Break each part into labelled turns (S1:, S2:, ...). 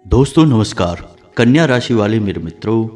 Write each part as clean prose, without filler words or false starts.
S1: दोस्तों नमस्कार। कन्या राशि वाले मेरे मित्रों,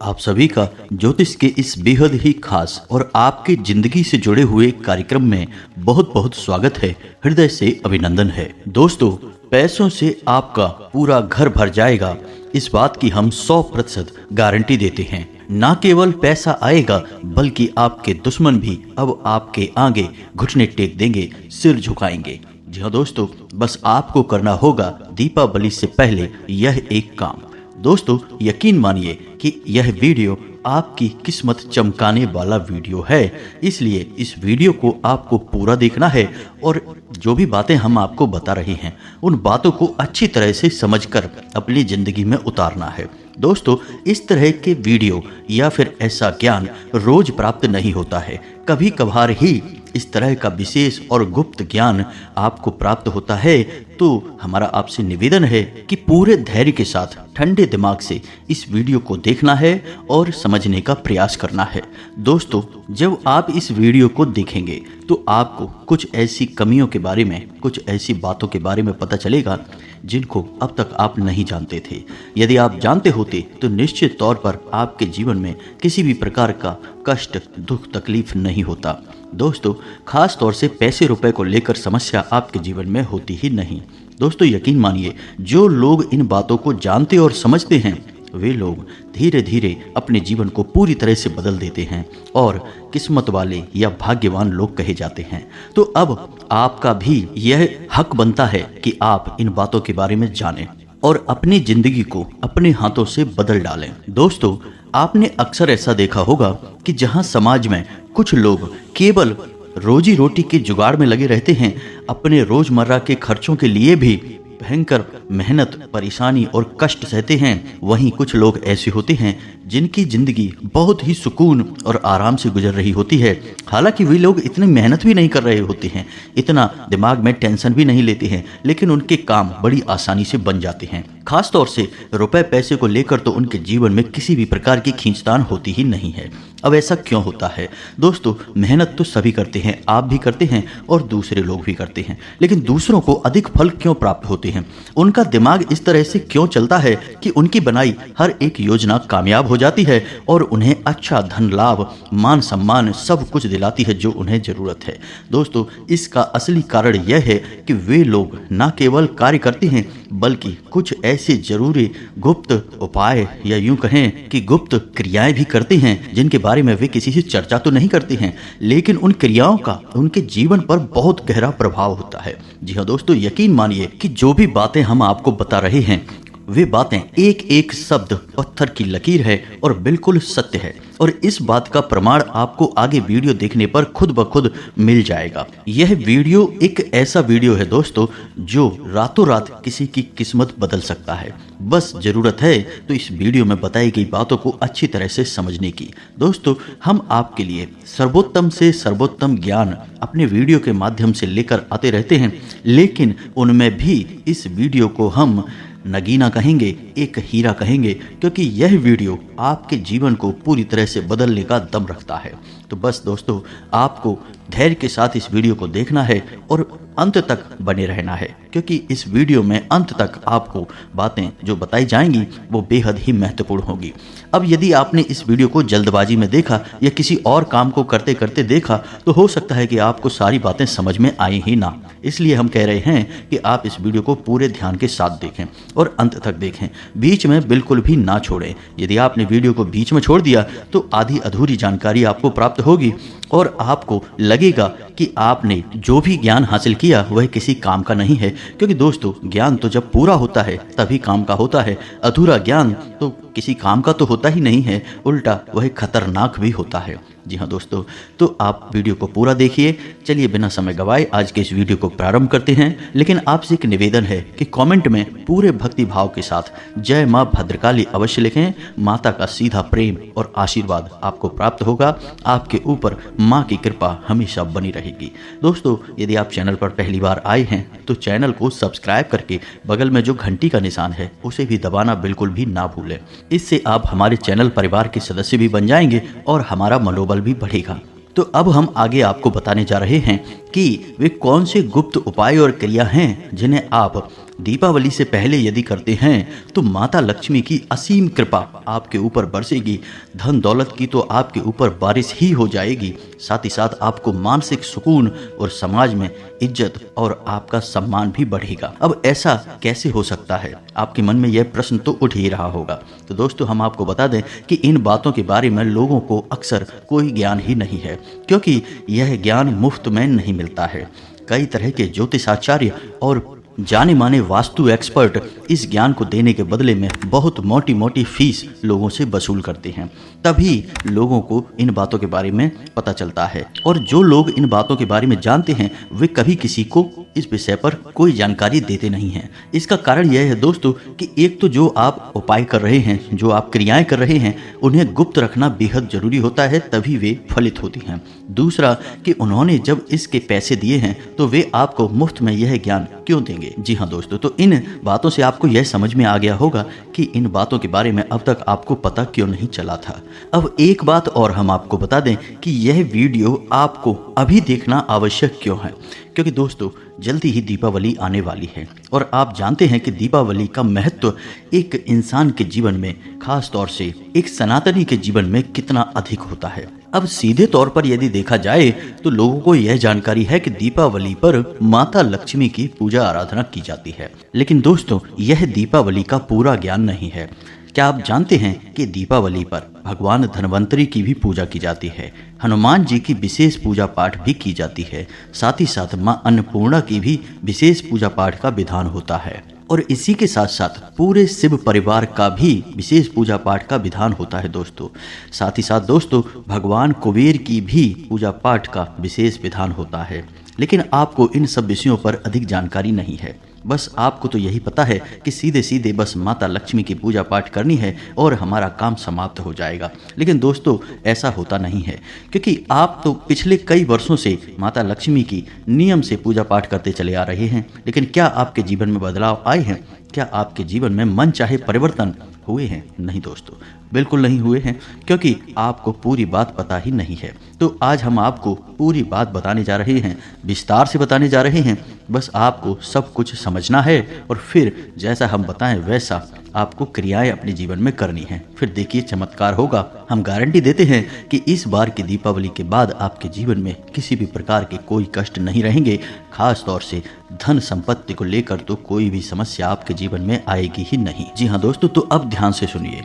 S1: आप सभी का ज्योतिष के इस बेहद ही खास और आपके जिंदगी से जुड़े हुए कार्यक्रम में बहुत बहुत स्वागत है, हृदय से अभिनंदन है। दोस्तों, पैसों से आपका पूरा घर भर जाएगा, इस बात की हम 100% गारंटी देते हैं। ना केवल पैसा आएगा बल्कि आपके दुश्मन भी अब आपके आगे घुटने टेक देंगे, सिर झुकाएंगे। जी हाँ दोस्तों, बस आपको करना होगा दीपावली से पहले यह एक काम। दोस्तों, यकीन मानिए कि यह वीडियो आपकी किस्मत चमकाने वाला वीडियो है, इसलिए इस वीडियो को आपको पूरा देखना है और जो भी बातें हम आपको बता रहे हैं उन बातों को अच्छी तरह से समझकर अपनी जिंदगी में उतारना है। दोस्तों, इस तरह के वीडियो या फिर ऐसा ज्ञान रोज प्राप्त नहीं होता है, कभी कभार ही इस तरह का विशेष और गुप्त ज्ञान आपको प्राप्त होता है। तो हमारा आपसे निवेदन है कि पूरे धैर्य के साथ ठंडे दिमाग से इस वीडियो को देखना है और समझने का प्रयास करना है। दोस्तों, जब आप इस वीडियो को देखेंगे तो आपको कुछ ऐसी कमियों के बारे में, कुछ ऐसी बातों के बारे में पता चलेगा जिनको अब तक आप नहीं जानते थे। यदि आप जानते होते तो निश्चित तौर पर आपके जीवन में किसी भी प्रकार का कष्ट, दुख, तकलीफ नहीं होता। दोस्तों, खास तौर से पैसे रुपए को लेकर समस्या आपके जीवन में होती ही नहीं। दोस्तों, यकीन मानिए, जो लोग इन बातों को जानते और समझते हैं वे लोग धीरे धीरे अपने जीवन को पूरी तरह से बदल देते हैं और किस्मत वाले या भाग्यवान लोग कहे जाते हैं। तो अब आपका भी यह हक बनता है कि आप इन बातों के बारे में जानें और अपनी जिंदगी को अपने हाथों से बदल डालें। दोस्तों, आपने अक्सर ऐसा देखा होगा कि जहां समाज में कुछ लोग केवल रोजी रोटी के जुगाड़ में लगे रहते हैं, अपने रोजमर्रा के खर्चों के लिए भी भयंकर मेहनत, परेशानी और कष्ट सहते हैं, वहीं कुछ लोग ऐसे होते हैं जिनकी जिंदगी बहुत ही सुकून और आराम से गुजर रही होती है। हालांकि वे लोग इतनी मेहनत भी नहीं कर रहे होते हैं, इतना दिमाग में टेंशन भी नहीं लेते हैं, लेकिन उनके काम बड़ी आसानी से बन जाते हैं। खास तौर से रुपए पैसे को लेकर तो उनके जीवन में किसी भी प्रकार की खींचतान होती ही नहीं है। अब ऐसा क्यों होता है? दोस्तों, मेहनत तो सभी करते हैं, आप भी करते हैं और दूसरे लोग भी करते हैं, लेकिन दूसरों को अधिक फल क्यों प्राप्त होते हैं? उनका दिमाग इस तरह से क्यों चलता है कि उनकी बनाई हर एक योजना कामयाब हो जाती है और उन्हें अच्छा धन लाभ, मान सम्मान सब कुछ दिलाती है जो उन्हें जरूरत है। दोस्तों, इसका असली कारण यह है कि वे लोग न केवल कार्य करते हैं बल्कि कुछ ऐसे जरूरी गुप्त उपाय या यूं कहें कि गुप्त क्रियाएं भी करते हैं जिनके बारे में वे किसी से चर्चा तो नहीं करते हैं, लेकिन उन क्रियाओं का उनके जीवन पर बहुत गहरा प्रभाव होता है। जी हाँ दोस्तों, यकीन मानिए कि जो भी बातें हम आपको बता रहे हैं वे बातें एक एक शब्द पत्थर की लकीर है और बिल्कुल सत्य है, और इस बात का प्रमाण आपको आगे वीडियो देखने पर खुद ब खुद मिल जाएगा। यह वीडियो एक ऐसा वीडियो है दोस्तों जो रातों रात किसी की किस्मत बदल सकता है। बस जरूरत है तो इस वीडियो में बताई गई बातों को अच्छी तरह से समझने की। दोस्तों, हम आपके लिए सर्वोत्तम से सर्वोत्तम ज्ञान अपने वीडियो के माध्यम से लेकर आते रहते हैं, लेकिन उनमें भी इस वीडियो को हम नगीना कहेंगे, एक हीरा कहेंगे, क्योंकि यह वीडियो आपके जीवन को पूरी तरह से बदलने का दम रखता है। तो बस दोस्तों, आपको धैर्य के साथ इस वीडियो को देखना है और अंत तक बने रहना है, क्योंकि इस वीडियो में अंत तक आपको बातें जो बताई जाएंगी वो बेहद ही महत्वपूर्ण होगी। अब यदि आपने इस वीडियो को जल्दबाजी में देखा या किसी और काम को करते करते देखा तो हो सकता है कि आपको सारी बातें समझ में आई ही ना। इसलिए हम कह रहे हैं कि आप इस वीडियो को पूरे ध्यान के साथ देखें और अंत तक देखें, बीच में बिल्कुल भी ना छोड़ें। यदि आपने वीडियो को बीच में छोड़ दिया तो आधी अधूरी जानकारी आपको प्राप्त होगी और आपको लगेगा कि आपने जो भी ज्ञान हासिल किया वह किसी काम का नहीं है, क्योंकि दोस्तों ज्ञान तो जब पूरा होता है तभी काम का होता है, अधूरा ज्ञान तो किसी काम का तो होता ही नहीं है, उल्टा वह खतरनाक भी होता है। जी हाँ दोस्तों, तो आप वीडियो को पूरा देखिए। चलिए बिना समय गवाए आज के इस वीडियो को प्रारंभ करते हैं, लेकिन आपसे एक निवेदन है कि कमेंट में पूरे भक्ति भाव के साथ जय माँ भद्रकाली अवश्य लिखें। माता का सीधा प्रेम और आशीर्वाद आपको प्राप्त होगा, आपके ऊपर माँ की कृपा हमेशा बनी रहेगी। दोस्तों, यदि आप चैनल पर पहली बार आए हैं तो चैनल को सब्सक्राइब करके बगल में जो घंटी का निशान है उसे भी दबाना बिल्कुल भी ना भूलें। इससे आप हमारे चैनल परिवार के सदस्य भी बन जाएंगे और हमारा मनोबल भी बढ़ेगा। तो अब हम आगे आपको बताने जा रहे हैं कि वे कौन से गुप्त उपाय और क्रिया हैं जिन्हें आप दीपावली से पहले यदि करते हैं तो माता लक्ष्मी की असीम कृपा आपके ऊपर बरसेगी। धन दौलत की तो आपके ऊपर बारिश ही हो जाएगी। साथ ही साथ आपको मानसिक सुकून और समाज में इज्जत और आपका सम्मान भी बढ़ेगा। अब ऐसा कैसे हो सकता है, आपके मन में यह प्रश्न तो उठ ही रहा होगा। तो दोस्तों, हम आपको बता दें कि इन बातों के बारे में लोगों को अक्सर कोई ज्ञान ही नहीं है, क्योंकि यह ज्ञान मुफ्त में नहीं मिलता है। कई तरह के ज्योतिषाचार्य और जाने माने वास्तु एक्सपर्ट इस ज्ञान को देने के बदले में बहुत मोटी मोटी फीस लोगों से वसूल करते हैं, तभी लोगों को इन बातों के बारे में पता चलता है। और जो लोग इन बातों के बारे में जानते हैं वे कभी किसी को इस विषय पर कोई जानकारी देते नहीं हैं। इसका कारण यह है दोस्तों कि एक तो जो आप उपाय कर रहे हैं, जो आप क्रियाएं कर रहे हैं, उन्हें गुप्त रखना बेहद जरूरी होता है, तभी वे फलित होती हैं। दूसरा कि उन्होंने जब इसके पैसे दिए हैं तो वे आपको मुफ्त में यह ज्ञान क्यों देंगे। जी हाँ दोस्तों, तो इन बातों से आपको यह समझ में आ गया होगा कि इन बातों के बारे में अब तक आपको पता क्यों नहीं चला था। अब एक बात और हम आपको बता दें कि यह वीडियो आपको अभी देखना आवश्यक क्यों है, क्योंकि दोस्तों जल्दी ही दीपावली आने वाली है और आप जानते हैं कि दीपावली का महत्व एक इंसान के जीवन में, खास तौर से एक सनातनी के जीवन में कितना अधिक होता है। अब सीधे तौर पर यदि देखा जाए तो लोगों को यह जानकारी है कि दीपावली पर माता लक्ष्मी की पूजा आराधना की जाती है, लेकिन दोस्तों यह दीपावली का पूरा ज्ञान नहीं है। क्या आप जानते हैं कि दीपावली पर भगवान धन्वंतरी की भी पूजा की जाती है, हनुमान जी की विशेष पूजा पाठ भी की जाती है, साथ ही साथ मां अन्नपूर्णा की भी विशेष पूजा पाठ का विधान होता है, और इसी के साथ साथ पूरे शिव परिवार का भी विशेष पूजा पाठ का विधान होता है दोस्तों। साथ ही साथ दोस्तों भगवान कुबेर की भी पूजा पाठ का विशेष विधान होता है, लेकिन आपको इन सब विषयों पर अधिक जानकारी नहीं है। बस आपको तो यही पता है कि सीधे सीधे बस माता लक्ष्मी की पूजा पाठ करनी है और हमारा काम समाप्त हो जाएगा। लेकिन दोस्तों ऐसा होता नहीं है, क्योंकि आप तो पिछले कई वर्षों से माता लक्ष्मी की नियम से पूजा पाठ करते चले आ रहे हैं, लेकिन क्या आपके जीवन में बदलाव आए हैं? क्या आपके जीवन में मन चाहे परिवर्तन हुए हैं? नहीं दोस्तों, बिल्कुल नहीं हुए हैं, क्योंकि आपको पूरी बात पता ही नहीं है। तो आज हम आपको पूरी बात बताने जा रहे हैं, विस्तार से बताने जा रहे हैं। बस आपको सब कुछ समझना है और फिर जैसा हम बताएं वैसा आपको क्रियाएं अपने जीवन में करनी है। फिर देखिए चमत्कार होगा। हम गारंटी देते हैं कि इस बार की दीपावली के बाद आपके जीवन में किसी भी प्रकार के कोई कष्ट नहीं रहेंगे, खास तौर से धन संपत्ति को लेकर तो कोई भी समस्या आपके जीवन में आएगी ही नहीं। जी हाँ दोस्तों, तो अब ध्यान से सुनिए।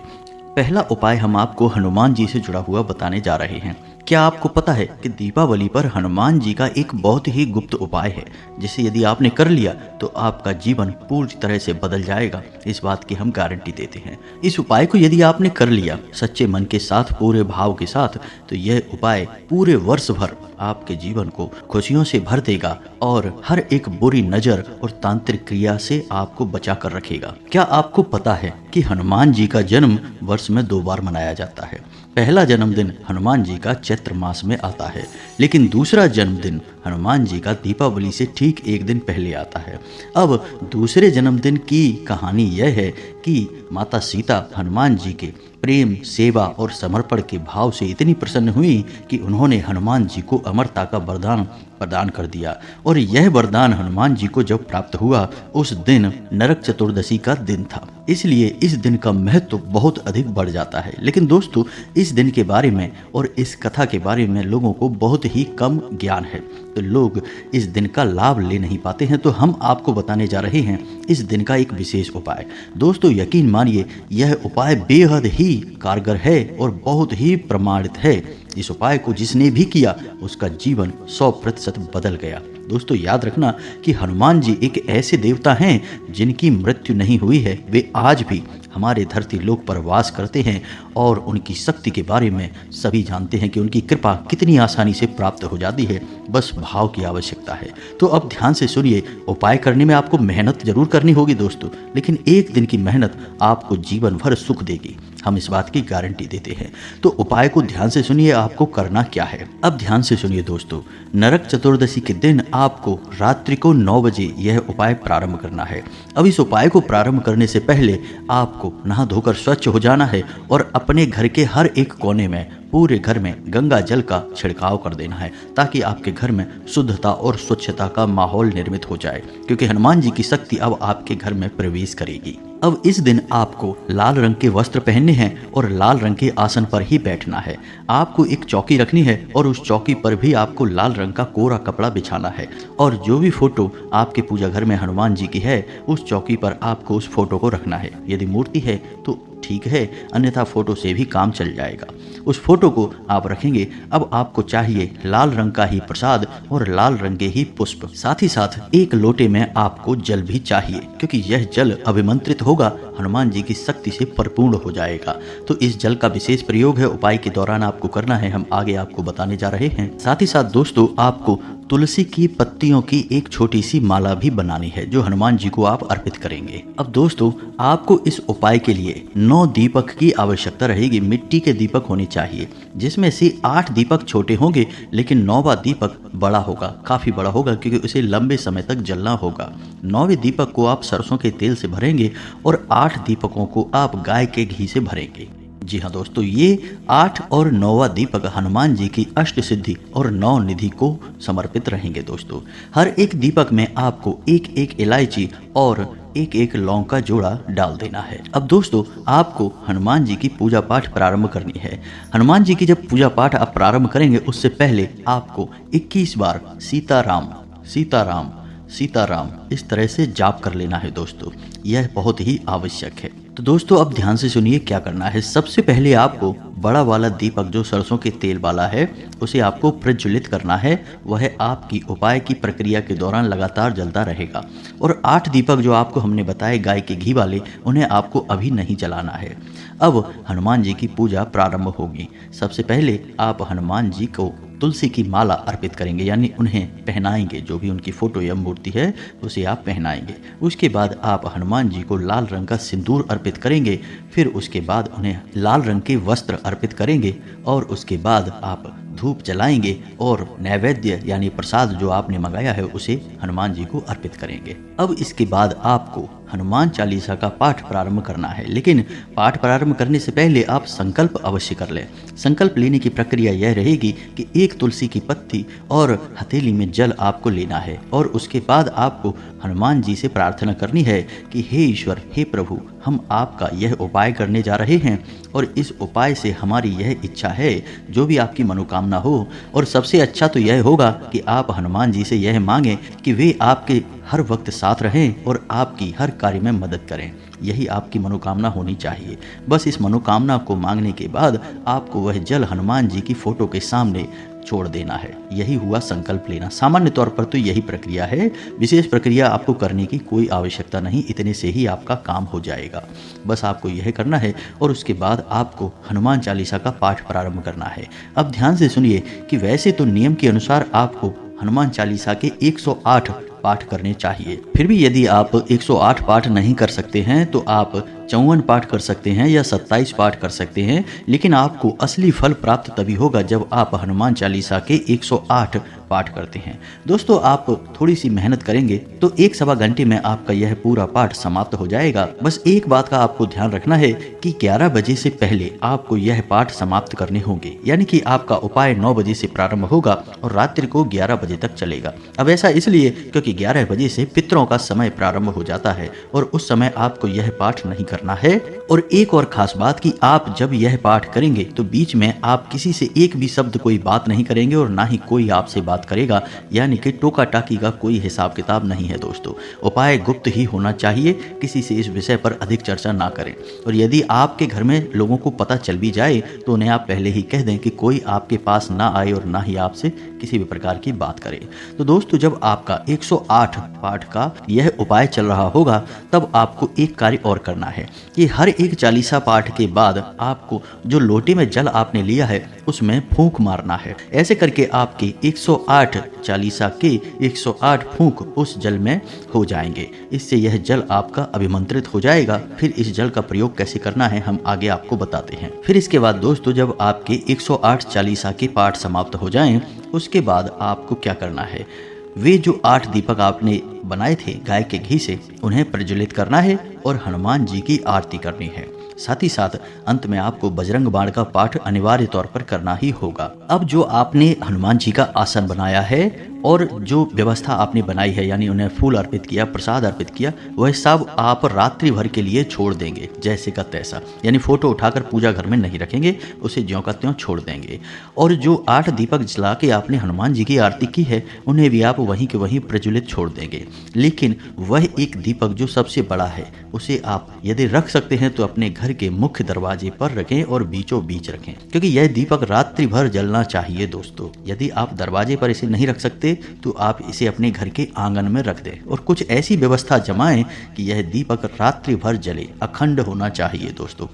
S1: पहला उपाय हम आपको हनुमान जी से जुड़ा हुआ बताने जा रहे हैं। क्या आपको पता है कि दीपावली पर हनुमान जी का एक बहुत ही गुप्त उपाय है, जिसे यदि आपने कर लिया तो आपका जीवन पूरी तरह से बदल जाएगा। इस बात की हम गारंटी देते हैं। इस उपाय को यदि आपने कर लिया सच्चे मन के साथ, पूरे भाव के साथ, तो यह उपाय पूरे वर्ष भर आपके जीवन को खुशियों से भर देगा और हर एक बुरी नजर और तांत्रिक क्रिया से आपको बचा कर रखेगा। क्या आपको पता है कि हनुमान जी का जन्म वर्ष में 2 बार मनाया जाता है? पहला जन्मदिन हनुमान जी का चैत्र मास में आता है, लेकिन दूसरा जन्मदिन हनुमान जी का दीपावली से ठीक एक दिन पहले आता है। अब दूसरे जन्मदिन की कहानी यह है कि माता सीता हनुमान जी के प्रेम, सेवा और समर्पण के भाव से इतनी प्रसन्न हुई कि उन्होंने हनुमान जी को अमरता का वरदान प्रदान कर दिया, और यह वरदान हनुमान जी को जब प्राप्त हुआ उस दिन नरक चतुर्दशी का दिन था। इसलिए इस दिन का महत्व बहुत अधिक बढ़ जाता है। लेकिन दोस्तों इस दिन के बारे में और इस कथा के बारे में लोगों को बहुत ही कम ज्ञान है, तो लोग इस दिन का लाभ ले नहीं पाते हैं। तो हम आपको बताने जा रहे हैं इस दिन का एक विशेष उपाय। दोस्तों यकीन मानिए यह उपाय बेहद ही कारगर है और बहुत ही प्रमाणित है। इस उपाय को जिसने भी किया उसका जीवन 100% बदल गया। दोस्तों याद रखना कि हनुमान जी एक ऐसे देवता हैं जिनकी मृत्यु नहीं हुई है। वे आज भी हमारे धरती लोक पर वास करते हैं और उनकी शक्ति के बारे में सभी जानते हैं कि उनकी कृपा कितनी आसानी से प्राप्त हो जाती है, बस भाव की आवश्यकता है। तो अब ध्यान से सुनिए। उपाय करने में आपको मेहनत जरूर करनी होगी दोस्तों, लेकिन एक दिन की मेहनत आपको जीवन भर सुख देगी, हम इस बात की गारंटी देते हैं। तो उपाय को ध्यान से सुनिए, आपको करना क्या है। अब ध्यान से सुनिए दोस्तों, नरक चतुर्दशी के दिन आपको रात्रि को 9 बजे यह उपाय प्रारंभ करना है। अब इस उपाय को प्रारंभ करने से पहले आपको नहा धोकर स्वच्छ हो जाना है और अपने घर के हर एक कोने में पूरे घर में गंगा जल का छिड़काव कर देना है, ताकि आपके घर में शुद्धता और स्वच्छता का माहौल निर्मित हो जाए, क्योंकि हनुमान जी की शक्ति अब आपके घर में प्रवेश करेगी। अब इस दिन आपको लाल रंग के वस्त्र पहनने हैं और लाल रंग के आसन पर ही बैठना है। आपको एक चौकी रखनी है और उस चौकी पर भी आपको लाल रंग का कोरा कपड़ा बिछाना है, और जो भी फोटो आपके पूजा घर में हनुमान जी की है उस चौकी पर आपको उस फोटो को रखना है। यदि मूर्ति है तो ठीक है, अन्यथा फोटो से भी काम चल जाएगा। उस फोटो को आप रखेंगे। अब आपको चाहिए लाल रंग का ही प्रसाद और लाल रंग के ही पुष्प। साथ ही साथ एक लोटे में आपको जल भी चाहिए, क्योंकि यह जल अभिमंत्रित होगा, हनुमान जी की शक्ति से परिपूर्ण हो जाएगा। तो इस जल का विशेष प्रयोग है, उपाय के दौरान आपको करना है, हम आगे आपको बताने जा रहे हैं। साथ ही साथ दोस्तों, आपको तुलसी की पत्तियों की एक छोटी सी माला भी बनानी है, जो हनुमान जी को आप अर्पित करेंगे। अब दोस्तों, आपको इस उपाय के लिए 9 दीपक की आवश्यकता रहेगी। मिट्टी के दीपक होने चाहिए, जिसमें से 8 दीपक छोटे होंगे, लेकिन 9वां दीपक बड़ा होगा, काफी बड़ा होगा, क्योंकि उसे लंबे समय तक जलना होगा। 9वें दीपक को आप सरसों के तेल से भरेंगे और 8 दीपकों को आप गाय के घी से भरेंगे। जी हाँ दोस्तों, ये 8 और 9वां दीपक हनुमान जी की अष्ट सिद्धि और 9 निधि को समर्पित रहेंगे। दोस्तों, हर एक दीपक में आपको एक एक इलायची और एक एक लौंग का जोड़ा डाल देना है। अब दोस्तों, आपको हनुमान जी की पूजा पाठ प्रारंभ करनी है। हनुमान जी की जब पूजा पाठ आप प्रारंभ करेंगे, उससे पहले आपको 21 बार सीताराम सीताराम सीताराम इस तरह से जाप कर लेना है। दोस्तों, यह बहुत ही आवश्यक है। तो दोस्तों, अब ध्यान से सुनिए क्या करना है। सबसे पहले आपको बड़ा वाला दीपक जो सरसों के तेल वाला है, उसे आपको प्रज्वलित करना है। वह आपकी उपाय की प्रक्रिया के दौरान लगातार जलता रहेगा। और 8 दीपक जो आपको हमने बताए गाय के घी वाले, उन्हें आपको अभी नहीं जलाना है। अब हनुमान जी की पूजा प्रारंभ होगी। सबसे पहले आप हनुमान जी को तुलसी की माला अर्पित करेंगे, यानी उन्हें पहनाएंगे। जो भी उनकी फोटो या मूर्ति है उसे आप पहनाएंगे। उसके बाद आप हनुमान जी को लाल रंग का सिंदूर अर्पित करेंगे। फिर उसके बाद उन्हें लाल रंग के वस्त्र अर्पित करेंगे, और उसके बाद आप धूप जलाएंगे और नैवेद्य यानी प्रसाद जो आपने मंगाया है उसे हनुमान जी को अर्पित करेंगे। अब इसके बाद आपको हनुमान चालीसा का पाठ प्रारंभ करना है, लेकिन पाठ प्रारंभ करने से पहले आप संकल्प अवश्य कर लें। संकल्प लेने की प्रक्रिया यह रहेगी कि एक तुलसी की पत्ती और हथेली में जल आपको लेना है, और उसके बाद आपको हनुमान जी से प्रार्थना करनी है कि हे ईश्वर, हे प्रभु, हम आपका यह उपाय करने जा रहे हैं, और इस उपाय से हमारी यह इच्छा है, जो भी आपकी मनोकामना हो। और सबसे अच्छा तो यह होगा कि आप हनुमान जी से यह मांगें कि वे आपके हर वक्त साथ रहें और आपकी हर कार्य में मदद करें। यही आपकी मनोकामना होनी चाहिए। बस इस मनोकामना को मांगने के बाद आपको वह जल हनुमान जी की फोटो के सामने छोड़ देना है। यही हुआ संकल्प लेना। सामान्य तौर पर तो यही प्रक्रिया है, विशेष प्रक्रिया आपको करने की कोई आवश्यकता नहीं, इतने से ही आपका काम हो जाएगा। बस आपको यह करना है, और उसके बाद आपको हनुमान चालीसा का पाठ प्रारंभ करना है। अब ध्यान से सुनिए कि वैसे तो नियम के अनुसार आपको हनुमान चालीसा के 108 पाठ करने चाहिए। फिर भी यदि आप 108 पाठ नहीं कर सकते हैं तो आप 54 पाठ कर सकते हैं या 27 पाठ कर सकते हैं, लेकिन आपको असली फल प्राप्त तभी होगा जब आप हनुमान चालीसा के 108 पाठ करते हैं। दोस्तों, आप थोड़ी सी मेहनत करेंगे तो 1 सवा घंटे में आपका यह पूरा पाठ समाप्त हो जाएगा। बस एक बात का आपको ध्यान रखना है कि 11 बजे से पहले आपको यह पाठ समाप्त करने होंगे, यानी कि आपका उपाय 9 बजे से प्रारंभ होगा और रात्रि को 11 बजे तक चलेगा। अब ऐसा इसलिए क्योंकि 11 बजे से पितरों का समय प्रारंभ हो जाता है, और उस समय आपको यह पाठ नहीं करना है। और एक और खास बात कि आप जब यह पाठ करेंगे तो बीच में आप किसी से एक भी शब्द कोई बात नहीं करेंगे, और ना ही कोई आपसे बात करेगा, यानी कि टोका टाकी का कोई हिसाब किताब नहीं है। दोस्तों, उपाय गुप्त ही होना चाहिए, किसी से इस विषय पर अधिक चर्चा ना करें। और यदि आपके घर में लोगों को पता चल भी जाए तो उन्हें आप पहले ही कह दें कि कोई आपके पास ना आए और ना ही आपसे किसी भी प्रकार की बात करे। तो दोस्तों, जब आपका 108 पाठ का यह उपाय चल रहा होगा, तब आपको एक कार्य और करना है कि हर एक चालीसा पाठ के बाद आपको जो लोटे में जल आपने लिया है उसमें फूंक मारना है। ऐसे करके आपके 108 चालीसा के 108 फूंक उस जल में हो जाएंगे। इससे यह जल आपका अभिमंत्रित हो जाएगा। फिर इस जल का प्रयोग कैसे करना है हम आगे आपको बताते हैं। फिर इसके बाद दोस्तों, जब आपके 108 चालीसा के पाठ समाप्त हो जाएं, उसके बाद आपको क्या करना है, वे जो 8 दीपक आपने बनाए थे गाय के घी से, उन्हें प्रज्वलित करना है और हनुमान जी की आरती करनी है। साथ ही साथ अंत में आपको बजरंग बाण का पाठ अनिवार्य तौर पर करना ही होगा। अब जो आपने हनुमान जी का आसन बनाया है और जो व्यवस्था आपने बनाई है, यानी उन्हें फूल अर्पित किया, प्रसाद अर्पित किया, वह सब आप रात्रि भर के लिए छोड़ देंगे जैसे का तैसा, यानी फोटो उठाकर पूजा घर में नहीं रखेंगे, उसे ज्यों का त्यों छोड़ देंगे। और जो 8 दीपक जला के आपने हनुमान जी की आरती की है, उन्हें भी आप वहीं के वहीं प्रज्वलित छोड़ देंगे। लेकिन वह एक दीपक जो सबसे बड़ा है, उसे आप यदि रख सकते हैं तो अपने घर के मुख्य दरवाजे पर रखें और बीचों बीच रखें, क्योंकि यह दीपक रात्रि भर जलना चाहिए दोस्तों। यदि आप दरवाजे पर इसे नहीं रख सकते तो आप इसे अपने घर के आंगन में रख दें और कुछ ऐसी व्यवस्था जमाएं कि यह दीपक रात्रि भर जले, अखंड होना चाहिए दोस्तों।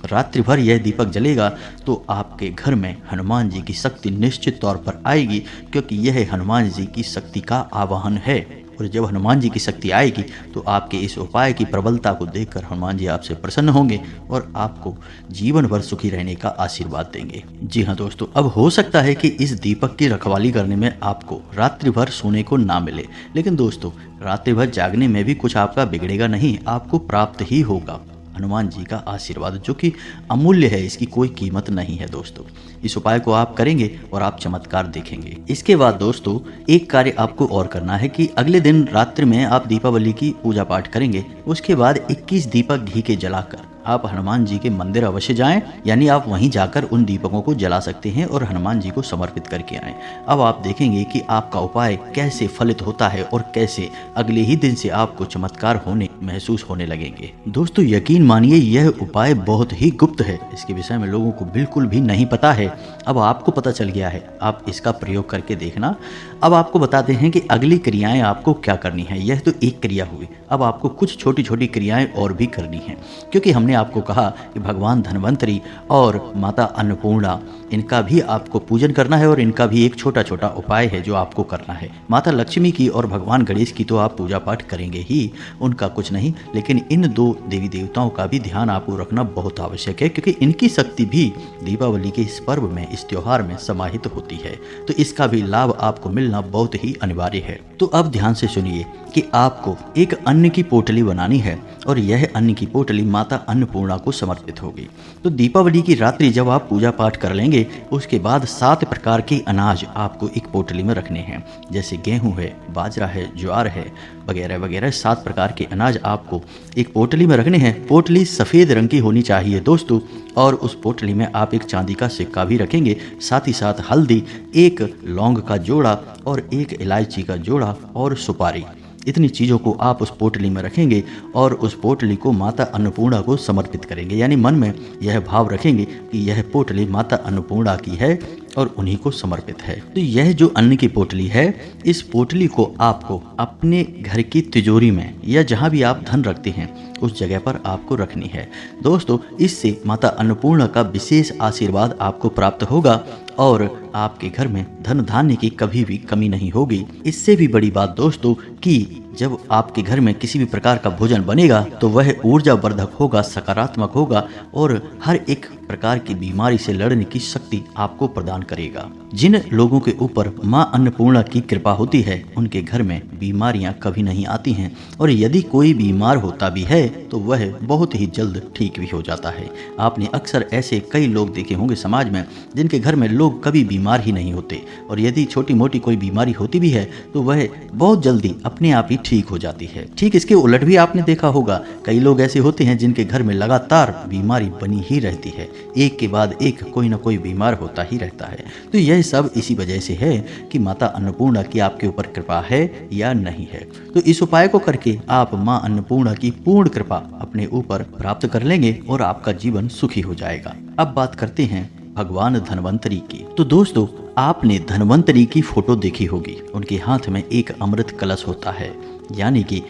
S1: रात्रि भर यह दीपक जलेगा तो आपके घर में हनुमान जी की शक्ति निश्चित तौर पर आएगी, क्योंकि यह हनुमान जी की शक्ति का आवाहन है। और जब हनुमान जी की शक्ति आएगी तो आपके इस उपाय की प्रबलता को देखकर हनुमान जी आपसे प्रसन्न होंगे और आपको जीवन भर सुखी रहने का आशीर्वाद देंगे। जी हाँ दोस्तों, अब हो सकता है कि इस दीपक की रखवाली करने में आपको रात्रि भर सोने को ना मिले, लेकिन दोस्तों रात्रि भर जागने में भी कुछ आपका बिगड़ेगा नहीं, आपको प्राप्त ही होगा हनुमान जी का आशीर्वाद, जो कि अमूल्य है, इसकी कोई कीमत नहीं है दोस्तों। इस उपाय को आप करेंगे और आप चमत्कार देखेंगे। इसके बाद दोस्तों एक कार्य आपको और करना है कि अगले दिन रात्रि में आप दीपावली की पूजा पाठ करेंगे। उसके बाद 21 दीपक घी के जलाकर आप हनुमान जी के मंदिर अवश्य जाएं, यानी आप वहीं जाकर उन दीपकों को जला सकते हैं और हनुमान जी को समर्पित करके आएं। अब आप देखेंगे कि आपका उपाय कैसे फलित होता है और कैसे अगले ही दिन से आपको चमत्कार होने महसूस होने लगेंगे। दोस्तों यकीन मानिए यह उपाय बहुत ही गुप्त है, इसके विषय में लोगों को बिल्कुल भी नहीं पता है। अब आपको पता चल गया है, आप इसका प्रयोग करके देखना। अब आपको बताते हैं कि अगली क्रियाएं आपको क्या करनी है। यह तो एक क्रिया हुई, अब आपको कुछ छोटी छोटी क्रियाएं और भी करनी है, क्योंकि हमने आपको कहा कि भगवान धन्वंतरी और माता अन्नपूर्णा, इनका भी आपको पूजन करना है और इनका भी एक छोटा छोटा उपाय है जो आपको करना है। माता लक्ष्मी की और भगवान गणेश की तो आप पूजा पाठ करेंगे ही, उनका कुछ नहीं, लेकिन इन 2 देवी देवताओं का भी ध्यान आपको रखना बहुत आवश्यक है, क्योंकि इनकी शक्ति भी दीपावली के इस पर्व में, इस त्योहार में समाहित होती है, तो इसका भी लाभ आपको मिलना बहुत ही अनिवार्य है। तो अब ध्यान से सुनिए कि आपको एक अन्न की पोटली बनानी है और यह अन्न की पोटली माता अन्नपूर्णा को समर्पित होगी। तो दीपावली की रात्रि जब आप पूजा पाठ कर लेंगे, उसके बाद 7 प्रकार के अनाज आपको एक पोटली में रखने हैं, जैसे गेहूं है, बाजरा है, ज्वार है, वगैरह वगैरह 7 प्रकार के अनाज आपको एक पोटली में रखने हैं। पोटली सफ़ेद रंग की होनी चाहिए दोस्तों, और उस पोटली में आप एक चांदी का सिक्का भी रखेंगे, साथ ही साथ हल्दी, एक लौंग का जोड़ा और एक इलायची का जोड़ा और सुपारी। इतनी चीज़ों को आप उस पोटली में रखेंगे और उस पोटली को माता अन्नपूर्णा को समर्पित करेंगे, यानी मन में यह भाव रखेंगे कि यह पोटली माता अन्नपूर्णा की है और उन्हीं को समर्पित है। तो यह जो अन्न की पोटली है, इस पोटली को आपको अपने घर की तिजोरी में या जहाँ भी आप धन रखते हैं उस जगह पर आपको रखनी है दोस्तों। इससे माता अन्नपूर्णा का विशेष आशीर्वाद आपको प्राप्त होगा और आपके घर में धन धान्य की कभी भी कमी नहीं होगी। इससे भी बड़ी बात दोस्तों कि जब आपके घर में किसी भी प्रकार का भोजन बनेगा तो वह ऊर्जा वर्धक होगा, सकारात्मक होगा और हर एक प्रकार की बीमारी से लड़ने की शक्ति आपको प्रदान करेगा। जिन लोगों के ऊपर माँ अन्नपूर्णा की कृपा होती है उनके घर में बीमारियां कभी नहीं आती हैं, और यदि कोई बीमार होता भी है तो वह बहुत ही जल्द ठीक भी हो जाता है। आपने अक्सर ऐसे कई लोग देखे होंगे समाज में जिनके घर में लोग कभी बीमार ही नहीं होते, और यदि छोटी मोटी कोई बीमारी होती भी है तो वह बहुत जल्दी अपने आप ही ठीक हो जाती है। ठीक इसके उलट भी आपने देखा होगा, कई लोग ऐसे होते हैं जिनके घर में लगातार बीमारी बनी ही रहती है, एक के बाद एक कोई ना कोई बीमार होता ही रहता है। तो यह सब इसी वजह से है कि माता अन्नपूर्णा की आपके ऊपर कृपा है या नहीं है। तो इस उपाय को करके आप माँ अन्नपूर्णा की पूर्ण कृपा अपने ऊपर प्राप्त कर लेंगे और आपका जीवन सुखी हो जाएगा। अब बात करते हैं भगवान धन्वंतरी की। तो दोस्तों आपने धन्वंतरी की फोटो देखी होगी, उनके हाथ में एक अमृत कलश होता है, यानी कि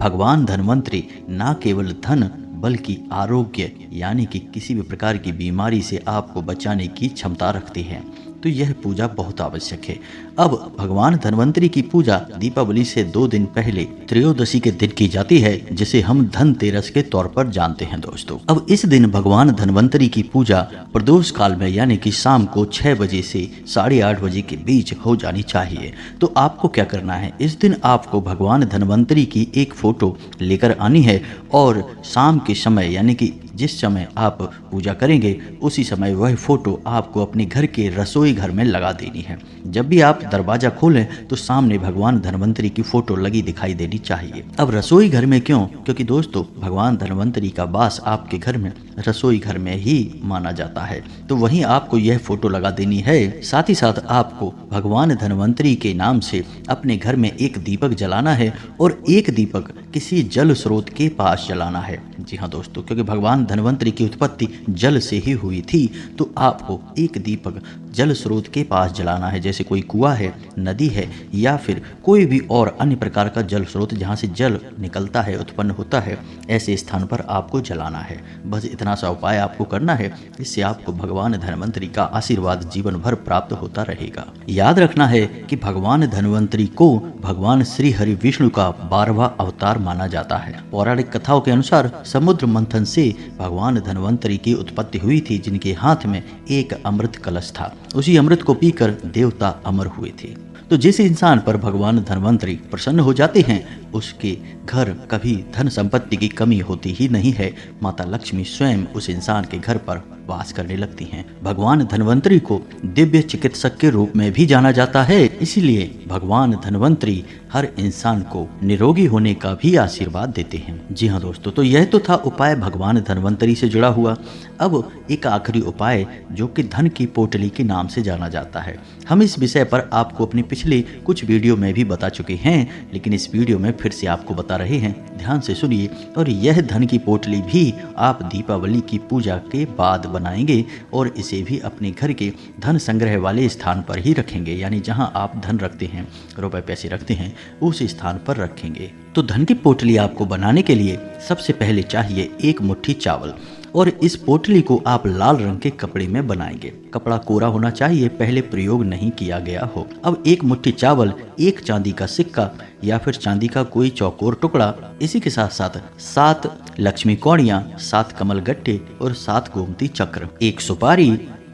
S1: भगवान धन्वंतरी न केवल धन बल्कि आरोग्य यानी कि किसी भी प्रकार की बीमारी से आपको बचाने की क्षमता रखते हैं। तो यह पूजा बहुत आवश्यक है। अब भगवान धन्वंतरी की पूजा दीपावली से 2 दिन पहले त्रयोदशी के दिन की जाती है, जिसे हम धनतेरस के तौर पर जानते हैं दोस्तों। अब इस दिन भगवान धन्वंतरी की पूजा प्रदोष काल में यानी कि शाम को 6 बजे से 8:30 बजे के बीच हो जानी चाहिए। तो आपको क्या करना है, इस दिन आपको भगवान धन्वंतरी की एक फोटो लेकर आनी है और शाम के समय यानी कि जिस समय आप पूजा करेंगे उसी समय वह फोटो आपको अपने घर के रसोई घर में लगा देनी है। जब भी आप दरवाजा खोलें तो सामने भगवान धन्वंतरी की फोटो लगी दिखाई देनी चाहिए। अब रसोई घर में क्यों? क्योंकि दोस्तों भगवान धन्वंतरी का वास आपके घर में रसोई घर में ही माना जाता है, तो वहीं आपको यह फोटो लगा देनी है। साथ ही साथ आपको भगवान धन्वंतरी के नाम से अपने घर में एक दीपक जलाना है और एक दीपक किसी जल स्रोत के पास जलाना है। जी हाँ दोस्तों, क्योंकि भगवान धन्वंतरी की उत्पत्ति जल से ही हुई थी, तो आपको एक दीपक जल स्रोत के पास जलाना है। जैसे कोई कुआं है, नदी है या फिर कोई भी और अन्य प्रकार का जल स्रोत जहाँ से जल निकलता है, उत्पन्न होता है, ऐसे स्थान पर आपको जलाना है। बस इतना सा उपाय आपको करना है, इससे आपको भगवान धन्वंतरी का आशीर्वाद जीवन भर प्राप्त होता रहेगा। याद रखना है कि भगवान धन्वंतरी को भगवान श्री हरि विष्णु का 12वां अवतार माना जाता है। पौराणिक कथाओं के अनुसार समुद्र मंथन से भगवान धन्वंतरी की उत्पत्ति हुई थी, जिनके हाथ में एक अमृत कलश था। उसी अमृत को पीकर देवता अमर हुए थे। तो जिस इंसान पर भगवान धन्वंतरी प्रसन्न हो जाते हैं उसके घर कभी धन संपत्ति की कमी होती ही नहीं है। माता लक्ष्मी स्वयं उस इंसान के घर पर वास करने लगती हैं। भगवान धन्वंतरी को दिव्य चिकित्सक के रूप में भी जाना जाता है, इसीलिए भगवान धन्वंतरी हर इंसान को निरोगी होने का भी आशीर्वाद देते हैं। जी हाँ दोस्तों, तो यह तो था उपाय भगवान धन्वंतरी से जुड़ा हुआ। अब एक आखिरी उपाय जो कि धन की पोटली के नाम से जाना जाता है। हम इस विषय पर आपको अपने पिछले कुछ वीडियो में भी बता चुके हैं, लेकिन इस वीडियो में फिर से आपको बता रहे हैं। ध्यान से सुनिए। और यह धन की पोटली भी आप दीपावली की पूजा के बाद बनाएंगे और इसे भी अपने घर के धन संग्रह वाले स्थान पर ही रखेंगे, यानी जहां आप धन रखते हैं, रुपए पैसे रखते हैं, उस स्थान पर रखेंगे। तो धन की पोटली आपको बनाने के लिए सबसे पहले चाहिए एक मुट्ठी चावल, और इस पोटली को आप लाल रंग के कपड़े में बनाएंगे। कपड़ा कोरा होना चाहिए, पहले प्रयोग नहीं किया गया हो। अब एक मुट्ठी चावल, एक चांदी का सिक्का या फिर चांदी का कोई चौकोर टुकड़ा, इसी के साथ साथ 7 लक्ष्मी कौड़ियां, 7 कमल गट्टे और 7 गोमती चक्र, 1 सुपारी,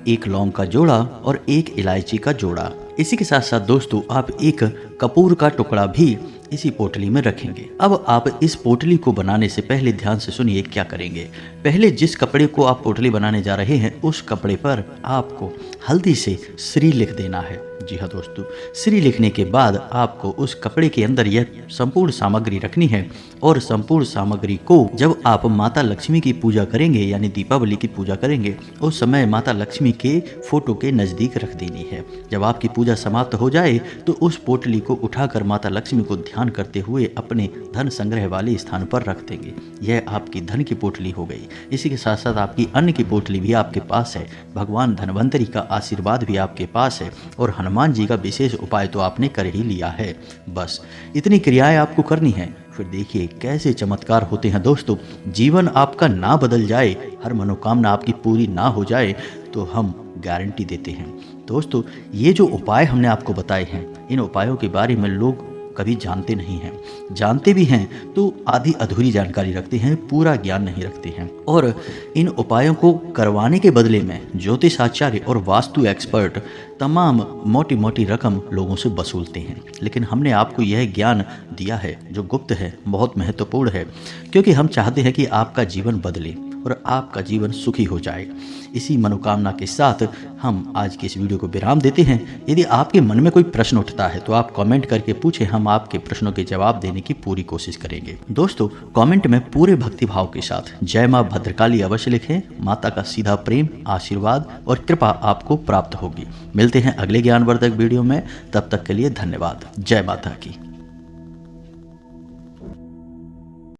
S1: 1 लौंग का जोड़ा और 1 इलायची का जोड़ा। इसी के साथ साथ दोस्तों आप एक कपूर का टुकड़ा भी इसी पोटली में रखेंगे। अब आप इस पोटली को बनाने से पहले ध्यान से सुनिए क्या करेंगे। पहले जिस कपड़े को आप पोटली बनाने जा रहे हैं उस कपड़े पर आपको हल्दी से श्री लिख देना है। जी हाँ दोस्तों, श्री लिखने के बाद आपको उस कपड़े के अंदर यह संपूर्ण सामग्री रखनी है और संपूर्ण सामग्री को जब आप माता लक्ष्मी की पूजा करेंगे, यानी दीपावली की पूजा करेंगे, उस समय माता लक्ष्मी के फोटो के नजदीक रख देनी है। जब आपकी पूजा समाप्त हो जाए तो उस पोटली को उठाकर माता लक्ष्मी को ध्यान करते हुए अपने धन संग्रह वाले स्थान पर रख देंगे। यह आपकी धन की पोटली हो गई। इसी के साथ साथ आपकी अन्न की पोटली भी आपके पास है, भगवान धन्वंतरी का आशीर्वाद भी आपके पास है और हनुमान जी का विशेष उपाय तो आपने कर ही लिया है। बस इतनी क्रियाएं आपको करनी है, फिर देखिए कैसे चमत्कार होते हैं दोस्तों। जीवन आपका ना बदल जाए, हर मनोकामना आपकी पूरी ना हो जाए तो हम गारंटी देते हैं। दोस्तों ये जो उपाय हमने आपको बताए हैं, इन उपायों के बारे में लोग कभी जानते नहीं हैं, जानते भी हैं तो आधी अधूरी जानकारी रखते हैं, पूरा ज्ञान नहीं रखते हैं। और इन उपायों को करवाने के बदले में ज्योतिष आचार्य और वास्तु एक्सपर्ट तमाम मोटी मोटी रकम लोगों से वसूलते हैं। लेकिन हमने आपको यह ज्ञान दिया है जो गुप्त है, बहुत महत्वपूर्ण है, क्योंकि हम चाहते हैं कि आपका जीवन बदले और आपका जीवन सुखी हो जाए। इसी मनोकामना के साथ हम आज की इस वीडियो को विराम देते हैं। यदि आपके मन में कोई प्रश्न उठता है तो आप कमेंट करके पूछें, हम आपके प्रश्नों के जवाब देने की पूरी कोशिश करेंगे। दोस्तों कमेंट में पूरे भक्तिभाव के साथ जय मां भद्रकाली अवश्य लिखें। माता का सीधा प्रेम, आशीर्वाद और कृपा आपको प्राप्त होगी। मिलते हैं अगले ज्ञानवर्धक वीडियो में, तब तक के लिए धन्यवाद। जय माता की।